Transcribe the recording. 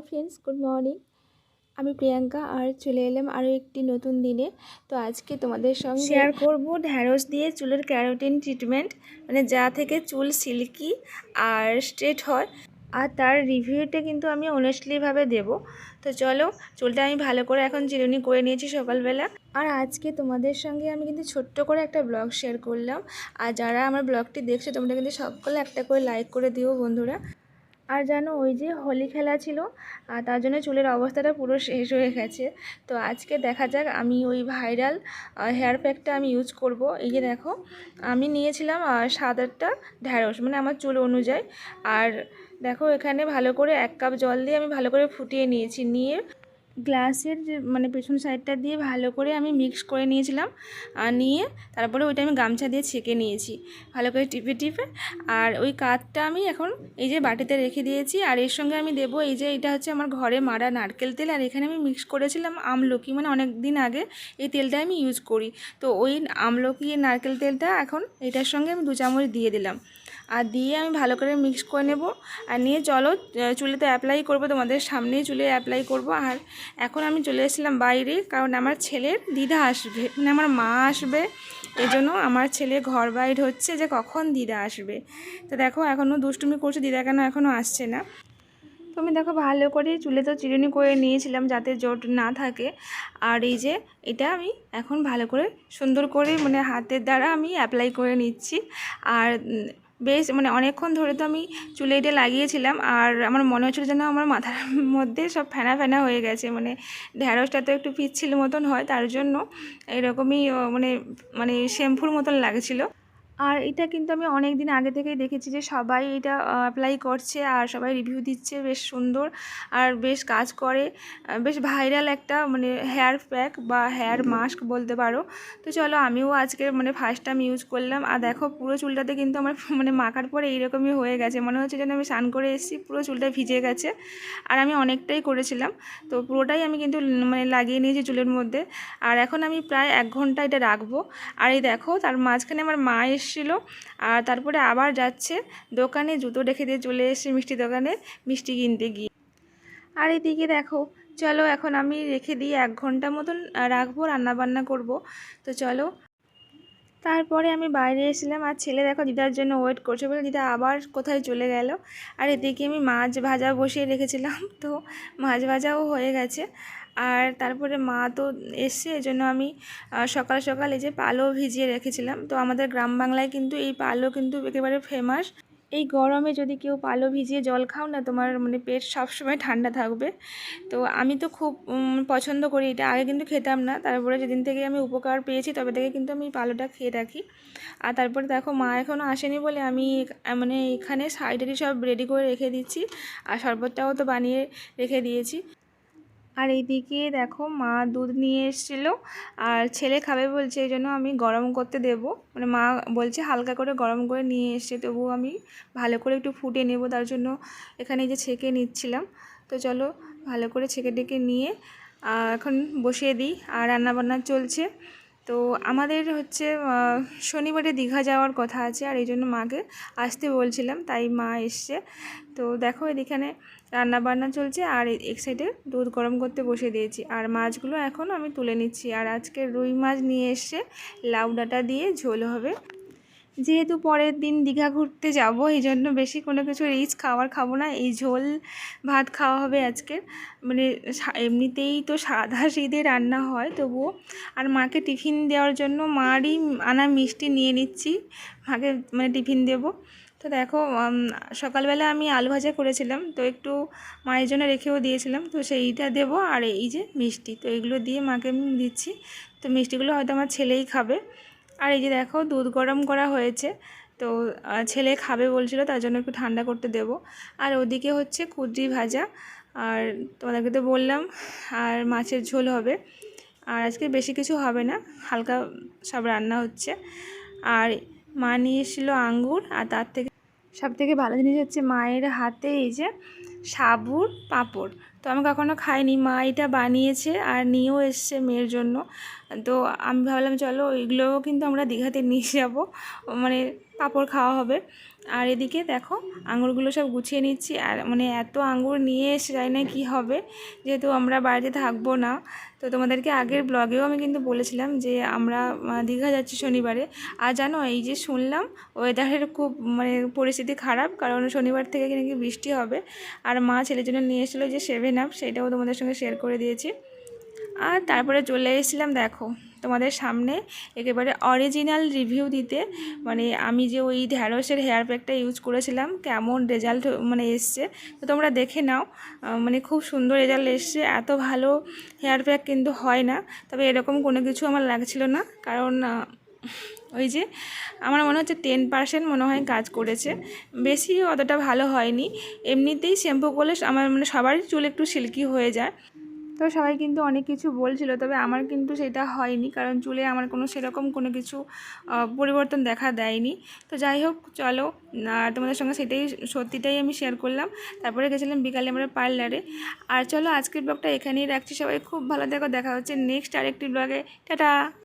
Friends, good morning. আমি প্রিয়াঙ্কা আর চলে এলাম আরও একটি নতুন দিনে। তো আজকে তোমাদের সঙ্গে শেয়ার করব ঢ্যাঁড়স দিয়ে চুলের ক্যারাটিন ট্রিটমেন্ট, মানে যা থেকে চুল সিল্কি আর স্ট্রেট হয়। আর তার রিভিউটা কিন্তু আমি অনেস্টলিভাবে দেবো। তো চলো, চুলটা আমি ভালো করে এখন চিরুনি করে নিয়েছি সকালবেলা। আর আজকে তোমাদের সঙ্গে আমি কিন্তু ছোট্ট করে একটা ব্লগ শেয়ার করলাম। আর যারা আমার ব্লগটি দেখছো তোমরা কিন্তু সকলে একটা করে লাইক করে দিও বন্ধুরা। আর জানো, ওই যে হোলি খেলা ছিল, আর তার জন্য চুলের অবস্থাটা পুরো শেষ হয়ে গেছে। তো আজকে দেখা যাক, আমি ওই ভাইরাল হেয়ার প্যাকটা আমি ইউজ করব। এই যে দেখো, আমি নিয়েছিলাম 7-8টা ঢ্যাঁড়স, মানে আমার চুল অনুযায়ী। আর দেখো, এখানে ভালো করে 1 কাপ জল দিয়ে আমি ভালো করে ফুটিয়ে নিয়েছি। নিয়ে গ্লাসের যে মানে পেছন সাইডটা দিয়ে ভালো করে আমি মিক্স করে নিয়েছিলাম। আর নিয়ে তারপরে ওইটা আমি গামছা দিয়ে ছেঁকে নিয়েছি ভালো করে টিপে টিপে। আর ওই কাঠটা আমি এখন এই যে বাটিতে রেখে দিয়েছি। আর এর সঙ্গে আমি দেবো এই যে, এটা হচ্ছে আমার ঘরে মারা নারকেল তেল। আর এখানে আমি মিক্স করেছিলাম আমলকি, মানে অনেক দিন আগে এই তেলটা আমি ইউজ করি। তো ওই আমলকি নারকেল তেলটা এখন এটার সঙ্গে আমি 2 চামচ দিয়ে দিলাম। আর দিয়ে আমি ভালো করে মিক্স করে নেব। আর নিয়ে চলো চুলেতে অ্যাপ্লাই করব, তোমাদের সামনেই চুলে অ্যাপ্লাই করব। আর এখন আমি চলে এসেছিলাম বাইরে, কারণ আমার ছেলের দিদা আসবে, মানে আমার মা আসবে। এই জন্য আমার ছেলে ঘর বাইর হচ্ছে যে কখন দিদা আসবে। তো দেখো, এখনও দুষ্টুমি করছে, দিদা কেন এখনও আসছে না। তো আমি দেখো ভালো করে চুলে তো চিরুনি করে নিয়েছিলাম যাতে জট না থাকে। আর এই যে এটা আমি এখন ভালো করে সুন্দর করে মানে হাতের দ্বারা আমি অ্যাপ্লাই করে নিচ্ছি। আর বেশ মানে অনেকক্ষণ ধরে তো আমি চুলে এটা লাগিয়েছিলাম। আর আমার মনে হচ্ছিল যেন আমার মাথার মধ্যে সব ফেনা ফেনা হয়ে গেছে, মানে ঢ্যাঁড়সটা তো একটু পিচ্ছিল মতন হয়, তার জন্য এরকমই মানে মানে শ্যাম্পুর মতন লাগছিল। আর এটা কিন্তু আমি অনেক দিন আগে থেকেই দেখেছি যে সবাই এটা অ্যাপ্লাই করছে আর সবাই রিভিউ দিচ্ছে, বেশ সুন্দর আর বেশ কাজ করে। বেশ ভাইরাল একটা মানে হেয়ার প্যাক বা হেয়ার মাস্ক বলতে পারো। তো চলো, আমিও আজকে মানে ফার্স্ট টাইম ইউজ করলাম। আর দেখো, পুরো চুলটাতে কিন্তু আমার মানে মাখার পরে এইরকমই হয়ে গেছে, মনে হচ্ছে যেন আমি স্নান করে এসেছি, পুরো চুলটা ভিজে গেছে। আর আমি অনেকটাই করেছিলাম, তো পুরোটাই আমি কিন্তু মানে লাগিয়ে নিয়েছি চুলের মধ্যে। আর এখন আমি প্রায় 1 ঘন্টা এটা রাখবো। আর এই দেখো, তার মাঝখানে আমার মা এসেছিলো। আর তারপরে আবার যাচ্ছে দোকানে, জুতো রেখে দিয়ে চলে এসেছে মিষ্টি দোকানে মিষ্টি কিনতে গিয়ে। আর এদিকে দেখো, চলো এখন আমি রেখে দিই 1 ঘন্টা মতন রাখবো, রান্নাবান্না করব। তো চলো, তারপরে আমি বাইরে এসেছিলাম। আর ছেলে দেখো দিদার জন্য ওয়েট করছে বলে দিদা আবার কোথায় চলে গেল। আর এদিকে আমি মাছ ভাজা বসিয়ে রেখেছিলাম, তো মাছ ভাজাও হয়ে গেছে। আর তারপরে মা তো এসছে, এই জন্য আমি সকাল সকাল এই যে পালো ভিজিয়ে রেখেছিলাম। তো আমাদের গ্রাম বাংলায় কিন্তু এই পালো কিন্তু একেবারে ফেমাস। এই গরমে যদি কেউ পালো ভিজিয়ে জল খাও না, তোমার মানে পেট সবসময় ঠান্ডা থাকবে। তো আমি তো খুব পছন্দ করি এটা, আগে কিন্তু খেতাম না, তারপরে যেদিন থেকে আমি উপকার পেয়েছি তবে থেকে কিন্তু আমি পালোটা খেয়ে রাখি। আর তারপরে দেখো, মা এখনও আসেনি বলে আমি মানে এখানে সাইডেরই সব রেডি করে রেখে দিচ্ছি। আর শরবতটাও তো বানিয়ে রেখে দিয়েছি। আর এইদিকে দেখো, মা দুধ নিয়ে এসেছিলো আর ছেলে খাবে বলছে, এই জন্য আমি গরম করতে দেব। মানে মা বলছে হালকা করে গরম করে নিয়ে এসছে, তবুও আমি ভালো করে একটু ফুটিয়ে নেব, তার জন্য এখানে যে ছেঁকে নিচ্ছিলাম। তো চলো, ভালো করে ছেঁকে টেকে নিয়ে এখন বসিয়ে দিই। আর রান্নাবান্না চলছে। তো আমাদের হচ্ছে শনিবারে দীঘা যাওয়ার কথা আছে, আর এই জন্য মাকে আসতে বলছিলাম, তাই মা এসছে। তো দেখো, এখানে রান্না বান্না চলছে আর এক সাইডে দুধ গরম করতে বসে দিয়েছি। আর মাছগুলো এখন আমি তুলে নিচ্ছি। আর আজকে রুই মাছ নিয়ে এসে লাউ ডাঁটা দিয়ে ঝোল হবে। যেহেতু পরের দিন দীঘা ঘুরতে যাব, এই জন্য বেশি কোনো কিছু রিচ খাবার খাবো না, এই ঝোল ভাত খাওয়া হবে আজকে। মানে এমনিতেই তো সাদা সিধে রান্না হয় তবুও। আর মাকে টিফিন দেওয়ার জন্য মারই আনা মিষ্টি নিয়ে নিচ্ছি, মাকে মানে টিফিন দেবো। তো দেখো, সকালবেলা আমি আলু ভাজা করেছিলাম, তো একটু মায়ের জন্য রেখেও দিয়েছিলাম, তো সেইটা দেবো। আর এই যে মিষ্টি, তো এগুলো দিয়ে মাকে আমি দিচ্ছি। তো মিষ্টিগুলো হয়তো আমার ছেলেই খাবে। আর এই যে দেখো, দুধ গরম করা হয়েছে, তো ছেলে খাবে বলছিল, তার জন্য একটু ঠান্ডা করতে দেব। আর ওদিকে হচ্ছে কুঁদরি ভাজা, আর তোমাদেরকে তো বললাম, আর মাছের ঝোল হবে। আর আজকে বেশি কিছু হবে না, হালকা সব রান্না হচ্ছে। আর মা নিয়ে এসেছিলো আঙ্গুর। আর তার থেকে সবথেকে ভালো জিনিস হচ্ছে মায়ের হাতে এই যে সাবুর পাঁপড়। তো আমি কখনো খাইনি, মা এটা বানিয়েছে আর নিয়েও এসছে মেয়ের জন্য। তো আমি ভাবলাম চলো, ওইগুলোও কিন্তু আমরা দীঘাতে নিয়ে যাব, মানে পাঁপড় খাওয়া হবে। আর এদিকে দেখো আঙুরগুলো সব গুছিয়ে নিচ্ছি। আর মানে এত আঙুর নিয়ে এসে যায় না কি হবে, যেহেতু আমরা বাড়িতে থাকবো না। তো তোমাদেরকে আগের ব্লগেও আমি কিন্তু বলেছিলাম যে আমরা দীঘা যাচ্ছি শনিবারে। আর জানো এই যে শুনলাম ওয়েদারের খুব মানে পরিস্থিতি খারাপ, কারণ শনিবার থেকে নাকি বৃষ্টি হবে। আর মা ছেলের জন্য নিয়ে এসেছিলো যে 7 আপ, সেটাও তোমাদের সঙ্গে শেয়ার করে দিয়েছি। আর তারপরে চলে এসেছিলাম দেখো তোমাদের সামনে একেবারে অরিজিনাল রিভিউ দিতে। মানে আমি যে ওই ঢ্যাঁড়সের হেয়ার প্যাকটা ইউজ করেছিলাম কেমন রেজাল্ট মানে এসছে, তো তোমরা দেখে নাও। মানে খুব সুন্দর রেজাল্ট এসছে। এত ভালো হেয়ার প্যাক কিন্তু হয় না, তবে এরকম কোনো কিছু আমার লাগছিল না, কারণ ওই যে আমার মনে হচ্ছে 10% মনে হয় কাজ করেছে, বেশি অতটা ভালো হয়নি। এমনিতেই শ্যাম্পু করলে আমার মানে সবারই চুল একটু সিল্কি হয়ে যায়। তো সবাই কিন্তু অনেক কিছু বলছিল, তবে আমার কিন্তু সেটা হয়নি, কারণ চুলে আমার কোনো সেরকম কোনো কিছু পরিবর্তন দেখা দেয়নি। তো যাই হোক চলো, তোমাদের সঙ্গে সেটাই সত্যিটাই আমি শেয়ার করলাম। তারপরে গেছিলাম বিকালে আমরা পার্লারে। আর চলো আজকের ব্লগটা এখানেই রাখছি। সবাই খুব ভালো দেখো, দেখা হচ্ছে নেক্সট আরেকটি ব্লগে। টাটা।